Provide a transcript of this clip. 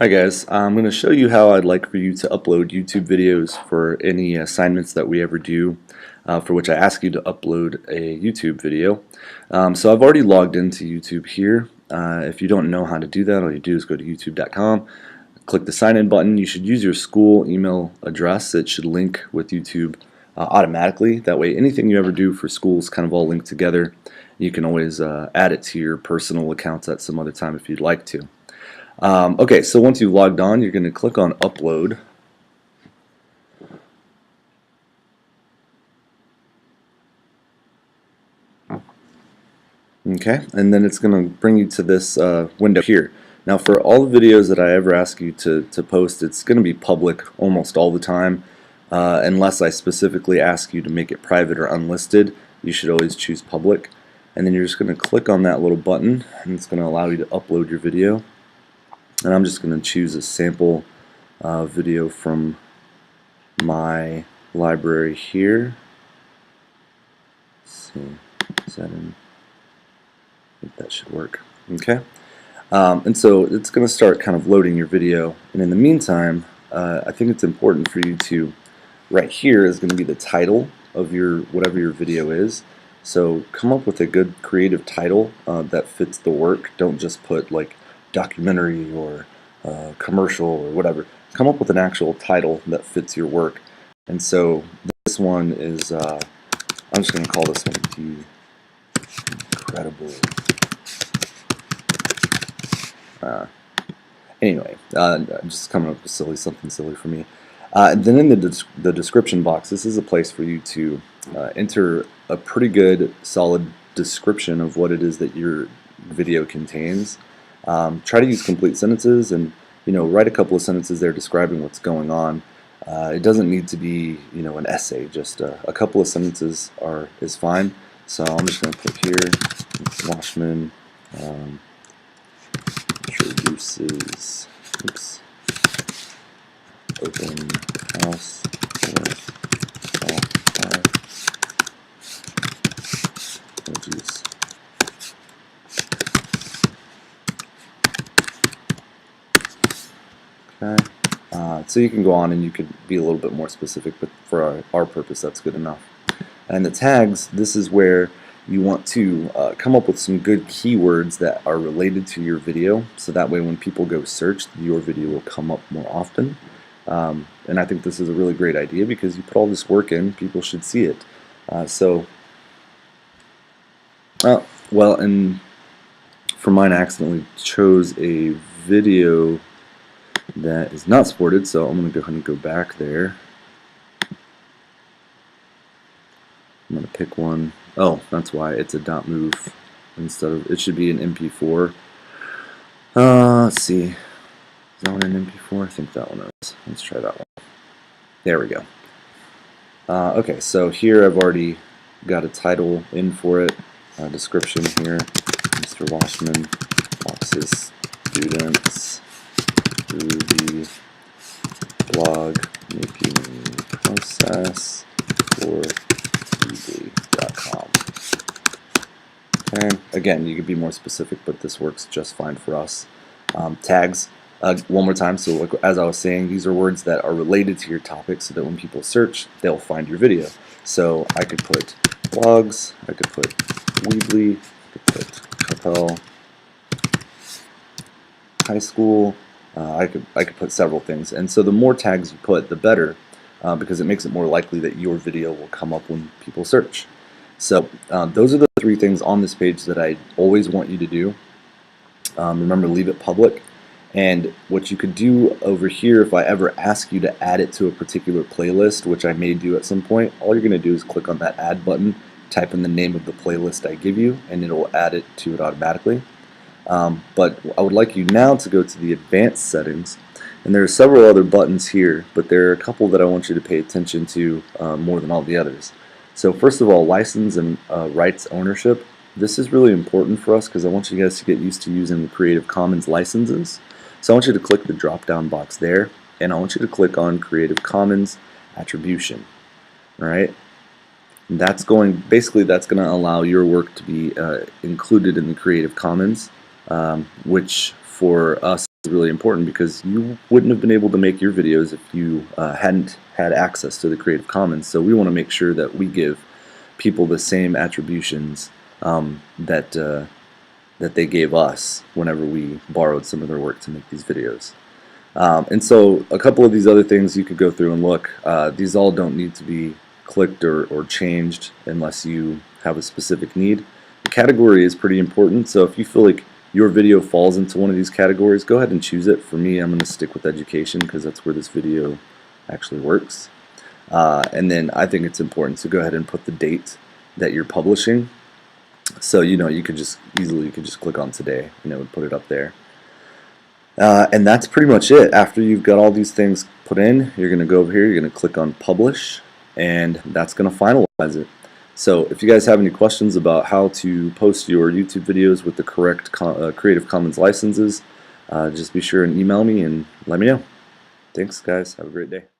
Hi guys, I'm going to show you how I'd like for you to upload YouTube videos for any assignments that we ever do, for which I ask you to upload a YouTube video. So I've already logged into YouTube here. If you don't know how to do that, all you do is go to youtube.com, click the sign in button. You should use your school email address. It should link with YouTube automatically. That way anything you ever do for school is kind of all linked together. You can always add it to your personal accounts at some other time if you'd like to. Okay, so once you've logged on, you're going to click on Upload. Okay, and then it's going to bring you to this window here. Now for all the videos that I ever ask you to post, it's going to be public almost all the time, unless I specifically ask you to make it private or unlisted. You should always choose public. And then you're just going to click on that little button, and it's going to allow you to upload your video. And I'm just going to choose a sample video from my library here. Let's see, is that in? I think that should work. Okay, and so it's going to start kind of loading your video. And in the meantime, I think it's important for you to, right here is going to be the title of your whatever your video is. So come up with a good creative title that fits the work. Don't just put like documentary or commercial or whatever. Come up with an actual title that fits your work. And so this one is, I'm just going to call this one The Incredible. Anyway, just coming up with something silly for me. And then in the description box, this is a place for you to enter a pretty good, solid description of what it is that your video contains. Try to use complete sentences, and write a couple of sentences there describing what's going on. It doesn't need to be an essay. Just a couple of sentences is fine. So I'm just going to put here, Washman introduces open house for software emojis. Okay. So you can go on and you could be a little bit more specific, but for our purpose that's good enough. And the tags, this is where you want to come up with some good keywords that are related to your video, so that way when people go search, your video will come up more often. And I think this is a really great idea because you put all this work in, people should see it. Well, and for mine I accidentally chose a video that is not supported, so I'm going to go ahead and go back there. I'm going to pick one. Oh, that's why it's a .move instead of, it should be an MP4. Let's see. Is that one an MP4? I think that one is. Let's try that one. There we go. Okay, so here I've already got a title in for it. Description here. Mr. Washman walks his students through the blog making process for eBay.com. And again, you could be more specific, but this works just fine for us. Tags, one more time. So like, as I was saying, these are words that are related to your topic so that when people search, they'll find your video. So I could put blogs, I could put Weebly, I could put Capel, high school, I could put several things. And so the more tags you put, the better, because it makes it more likely that your video will come up when people search. So those are the three things on this page that I always want you to do. Remember, leave it public. And what you could do over here, if I ever ask you to add it to a particular playlist, which I may do at some point, all you're going to do is click on that add button, type in the name of the playlist I give you, and it'll add it to it automatically. But I would like you now to go to the advanced settings, and there are several other buttons here, but there are a couple that I want you to pay attention to more than all the others. So first of all, license and rights ownership. This is really important for us because I want you guys to get used to using the Creative Commons licenses. So I want you to click the drop down box there, and I want you to click on Creative Commons Attribution. Alright? That's going to allow your work to be included in the Creative Commons, which for us is really important because you wouldn't have been able to make your videos if you hadn't had access to the Creative Commons. So we want to make sure that we give people the same attributions that they gave us whenever we borrowed some of their work to make these videos. And so a couple of these other things you could go through and look. These all don't need to be clicked or changed unless you have a specific need. The category is pretty important, so if you feel like your video falls into one of these categories, go ahead and choose it. For me, I'm going to stick with education because that's where this video actually works. And then I think it's important to go ahead and put the date that you're publishing. So you could just easily click on today, and put it up there. And that's pretty much it. After you've got all these things put in, you're going to go over here, you're going to click on publish, and that's going to finalize it. So if you guys have any questions about how to post your YouTube videos with the correct Creative Commons licenses, just be sure and email me and let me know. Thanks guys, have a great day.